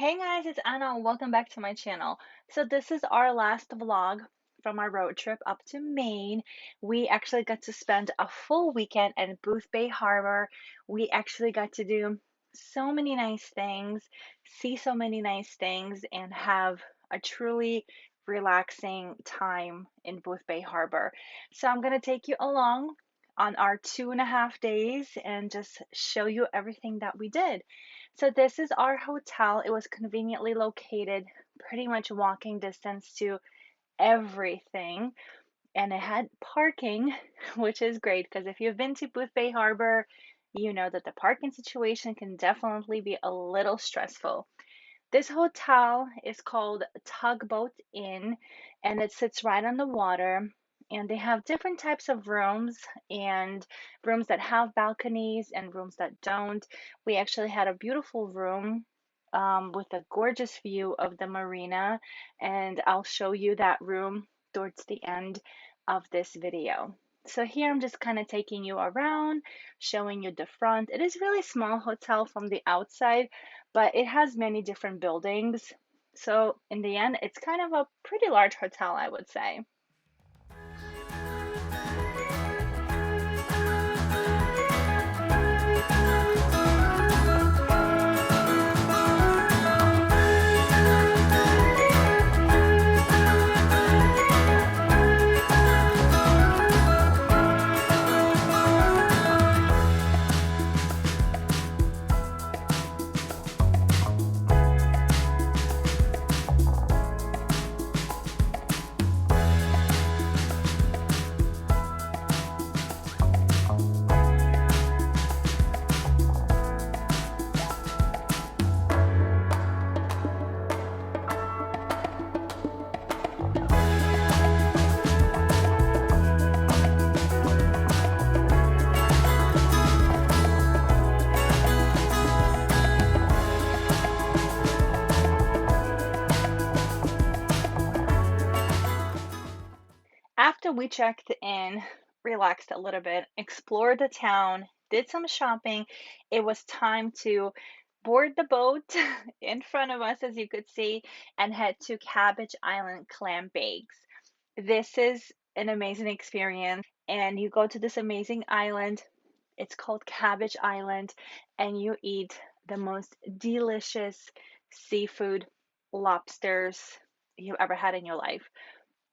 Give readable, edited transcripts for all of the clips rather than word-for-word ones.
Hey guys, it's Anna. Welcome back to my channel. So this is our last vlog from our road trip up to Maine. We actually got to spend a full weekend at Boothbay Harbor. We actually got to do so many nice things, see so many nice things, and have a truly relaxing time in Boothbay Harbor. So I'm gonna take you along on our 2.5 days and just show you everything that we did. So this is our hotel. It was conveniently located, pretty much walking distance to everything, and it had parking, which is great because if you've been to Boothbay Harbor, you know that the parking situation can definitely be a little stressful. This hotel is called Tugboat Inn and it sits right on the water. And they have different types of rooms and rooms that have balconies and rooms that don't. We actually had a beautiful room with a gorgeous view of the marina, and I'll show you that room towards the end of this video. So here I'm just kind of taking you around, showing you the front. It is really small hotel from the outside, but it has many different buildings. So in the end, it's kind of a pretty large hotel, I would say. After we checked in, relaxed a little bit, explored the town, did some shopping, it was time to board the boat in front of us, as you could see, and head to Cabbage Island Clam Bakes. This is an amazing experience, and you go to this amazing island. It's called Cabbage Island, and you eat the most delicious seafood, lobsters you've ever had in your life.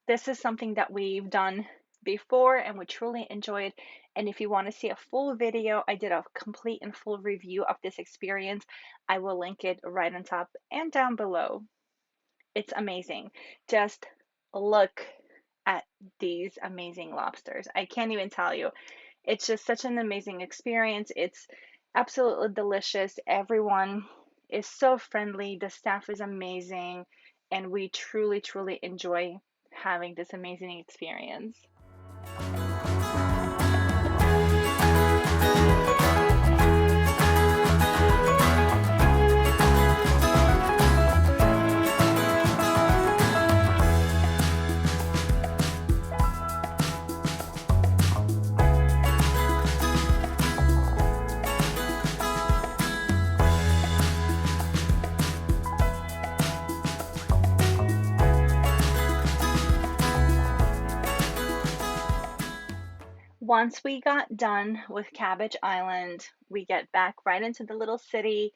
This is something that we've done before and we truly enjoyed. And if you want to see a full video, I did a complete and full review of this experience. I will link it right on top and down below. It's amazing. Just look at these amazing lobsters. I can't even tell you. It's just such an amazing experience. It's absolutely delicious. Everyone is so friendly. The staff is amazing. And we truly, truly enjoy having this amazing experience. Once we got done with Cabbage Island, we get back right into the little city.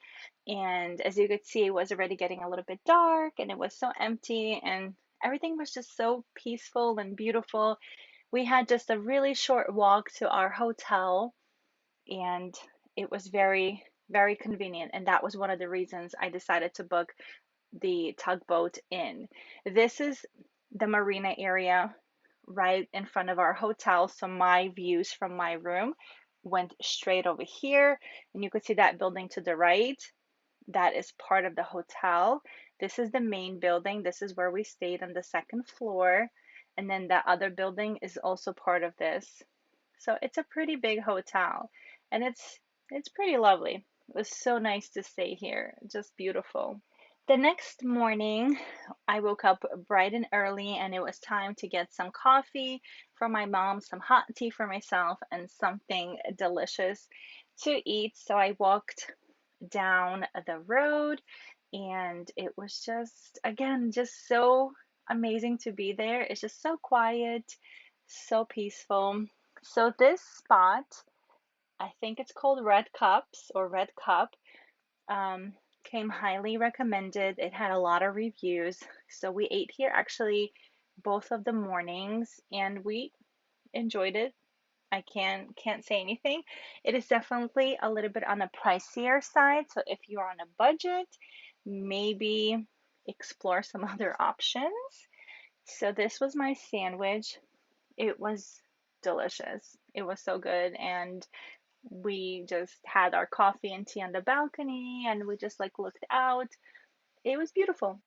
And as you could see, it was already getting a little bit dark and it was so empty and everything was just so peaceful and beautiful. We had just a really short walk to our hotel and it was very, very convenient. And that was one of the reasons I decided to book the Tugboat Inn. This is the marina area right in front of our hotel. So my views from my room went straight over here, and you could see that building to the right. That is part of the hotel. This is the main building. This is where we stayed on the second floor. And then the other building is also part of this. So it's a pretty big hotel and it's pretty lovely. It was so nice to stay here. Just beautiful. The next morning, I woke up bright and early, and it was time to get some coffee for my mom, some hot tea for myself, and something delicious to eat. So I walked down the road and it was just, again, just so amazing to be there. It's just so quiet, so peaceful. So this spot, I think it's called Red Cups or Red Cup, um, came highly recommended. It had a lot of reviews. So we ate here actually both of the mornings and we enjoyed it. I can't say anything. It is definitely a little bit on the pricier side. So if you're on a budget, maybe explore some other options. So this was my sandwich. It was delicious. It was so good, and we just had our coffee and tea on the balcony and we just like looked out. It was beautiful.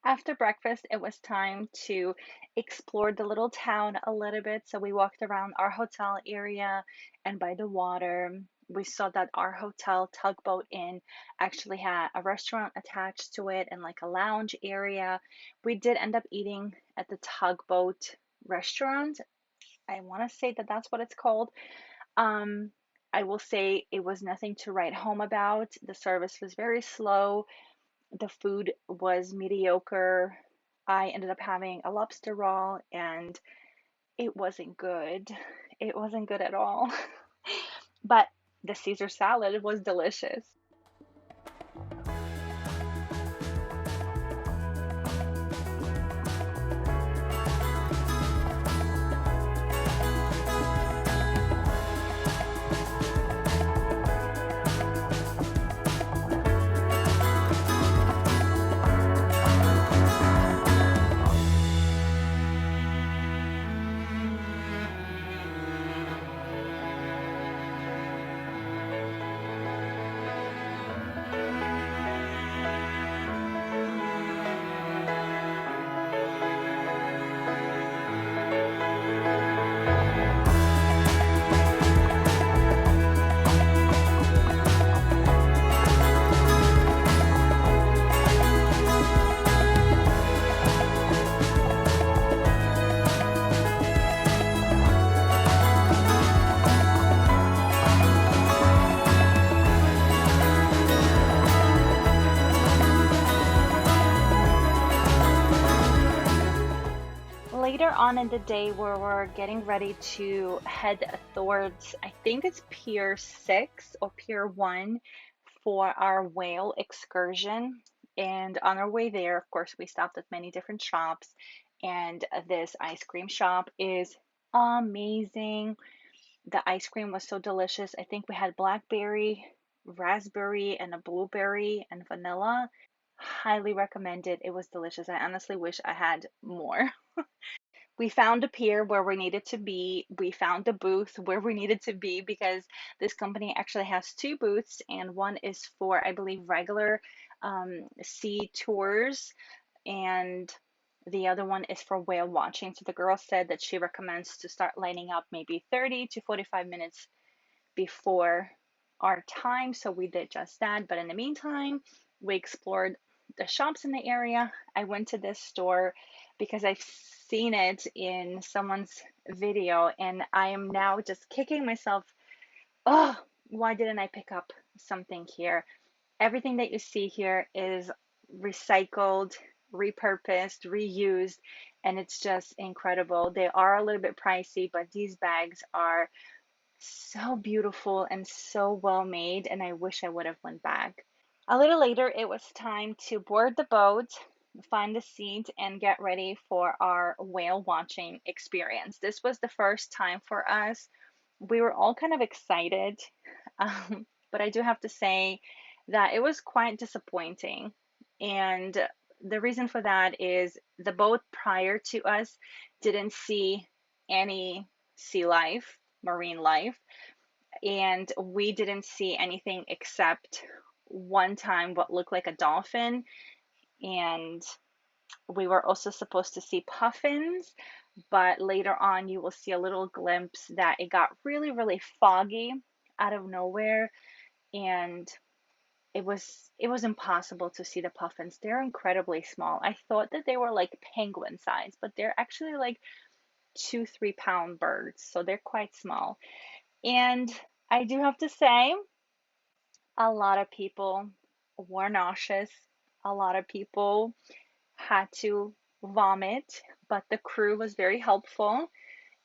After breakfast, it was time to explore the little town a little bit. So we walked around our hotel area and by the water. We saw that our hotel, Tugboat Inn, actually had a restaurant attached to it and like a lounge area. We did end up eating at the Tugboat restaurant. I want to say that that's what it's called. Um, I will say it was nothing to write home about. The service was very slow. The food was mediocre. I ended up having a lobster roll and it wasn't good. It wasn't good at all. But the Caesar salad was delicious. Later on in the day, where we're getting ready to head towards, I think it's Pier 6 or Pier 1 for our whale excursion. And on our way there, of course, we stopped at many different shops. And this ice cream shop is amazing. The ice cream was so delicious. I think we had blackberry, raspberry, and a blueberry and vanilla. Highly recommended. It was delicious. I honestly wish I had more. We found a pier where we needed to be. We found a booth where we needed to be because this company actually has two booths, and one is for, I believe, regular sea tours, and the other one is for whale watching. So the girl said that she recommends to start lining up maybe 30 to 45 minutes before our time. So we did just that. But in the meantime, we explored the shops in the area. I went to this store because I've seen it in someone's video and I am now just kicking myself. Oh, why didn't I pick up something here? Everything that you see here is recycled, repurposed, reused, and it's just incredible. They are a little bit pricey, but these bags are so beautiful and so well made, and I wish I would have went back. A little later, it was time to board the boat, find a seat, and get ready for our whale watching experience. This was the first time for us. We were all kind of excited, but I do have to say that it was quite disappointing. And the reason for that is the boat prior to us didn't see any sea life, marine life, and we didn't see anything except one time what looked like a dolphin, and we were also supposed to see puffins, but later on you will see a little glimpse that it got really, really foggy out of nowhere, and it was impossible to see the puffins. They're incredibly small. I thought that they were like penguin size, but they're actually like 2, 3 pound birds, so they're quite small. And I do have to say, a lot of people were nauseous. A lot of people had to vomit, but the crew was very helpful,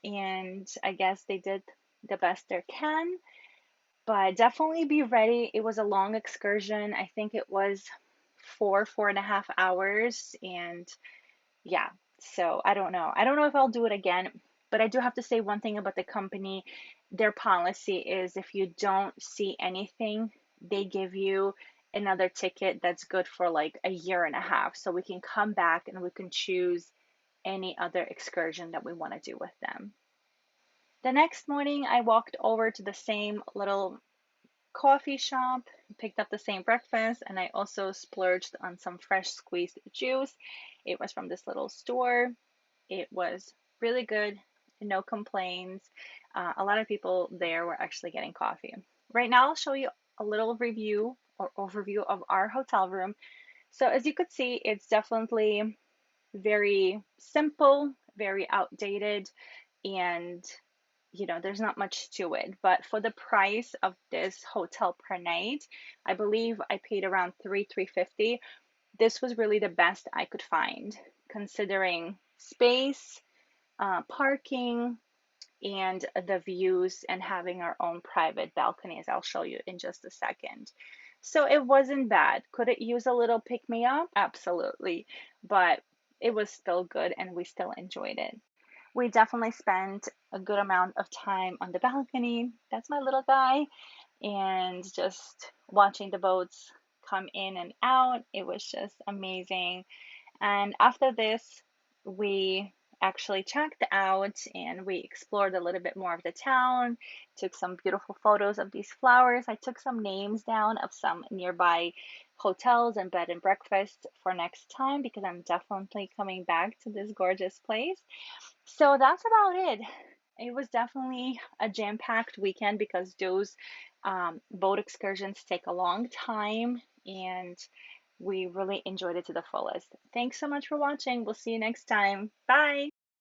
and I guess they did the best they can. But definitely be ready. It was a long excursion. I think it was 4.5 hours, and yeah, so I don't know. I don't know if I'll do it again, but I do have to say one thing about the company. Their policy is if you don't see anything, they give you another ticket that's good for like a year and a half. So we can come back and we can choose any other excursion that we want to do with them. The next morning, I walked over to the same little coffee shop, picked up the same breakfast, and I also splurged on some fresh squeezed juice. It was from this little store. It was really good, no complaints. A lot of people there were actually getting coffee. Right now, I'll show you a little review or overview of our hotel room. So, as you could see, it's definitely very simple, very outdated, and there's not much to it. But for the price of this hotel per night, I believe I paid around 350. This was really the best I could find, considering space, parking, and the views, and having our own private balcony, as I'll show you in just a second. So it wasn't bad. Could it use a little pick me up? Absolutely. But it was still good and we still enjoyed it. We definitely spent a good amount of time on the balcony. That's my little guy. And just watching the boats come in and out. It was just amazing. And after this, we actually checked out and we explored a little bit more of the town, took some beautiful photos of these flowers. I took some names down of some nearby hotels and bed and breakfasts for next time because I'm definitely coming back to this gorgeous place. So that's about it. It was definitely a jam-packed weekend because those boat excursions take a long time, and we really enjoyed it to the fullest. Thanks so much for watching. We'll see you next time. Bye.